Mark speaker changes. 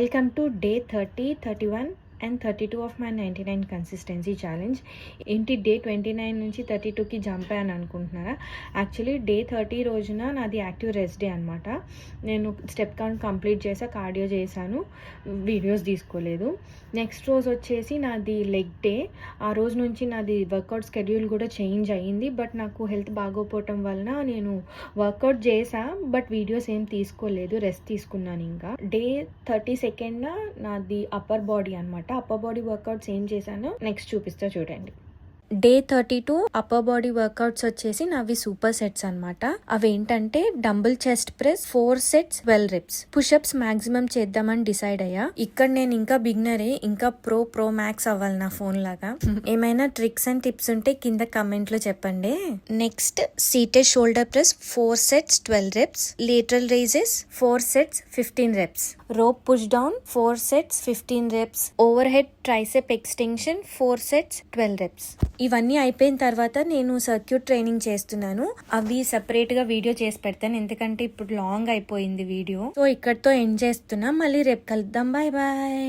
Speaker 1: Welcome to day 30, 31 and 32 of my 99 consistency challenge. ఏంటి day 29 నుంచి 32కి jump అయ్యాను అనుకుంటున్నారా? యాక్చువల్లీ డే 30 రోజున నాది యాక్టివ్ రెస్ట్ డే అనమాట. నేను స్టెప్ కౌంట్ కంప్లీట్ చేసా, కార్డియో చేశాను, వీడియోస్ తీసుకోలేదు. నెక్స్ట్ రోజు వచ్చేసి నాది లెగ్ డే. ఆ రోజు నుంచి నాది వర్కౌట్ స్కెడ్యూల్ కూడా చేంజ్ అయ్యింది. బట్ నాకు హెల్త్ బాగోపోవటం వలన నేను వర్కౌట్ చేసా, బట్ వీడియోస్ ఏం తీసుకోలేదు, రెస్ట్ తీసుకున్నాను. ఇంకా డే 32న నాది అప్పర్ బాడీ అనమాట. అప్పర్ బాడీ వర్కౌట్స్ ఏం చేశానో నెక్స్ట్ చూపిస్తా చూడండి. డే 32 అప్పర్ బాడీ వర్కౌట్స్ వచ్చేసి నావి సూపర్ సెట్స్ అనమాట. అవేంటంటే dumbbell chest press 4 sets 12 reps, push-ups maximum చేద్దామని డిసైడ్ అయ్యా. ఇక్కడ నేను ఇంకా బిగినరే, ఇంకా ప్రో మ్యాక్స్ అవ్వాలి నా ఫోన్ లాగా. ఏమైనా ట్రిక్స్ అండ్ టిప్స్ ఉంటే కింద కమెంట్ లో చెప్పండి. Next seated shoulder press 4 sets 12 reps, lateral raises 4 sets 15 reps, rope push down 4 sets 15 reps, overhead tricep extension 4 sets 12 reps. ఇవన్నీ అయిపోయిన తర్వాత నేను సర్క్యూట్ ట్రైనింగ్ చేస్తున్నాను. అవి సెపరేట్ గా వీడియో చేసి పెడతాను, ఎందుకంటే ఇప్పుడు లాంగ్ అయిపోయింది వీడియో. సో ఇక్కడతో ఎండ్ చేస్తున్నా. మళ్ళీ రేపు కలుద్దాం. Bye bye.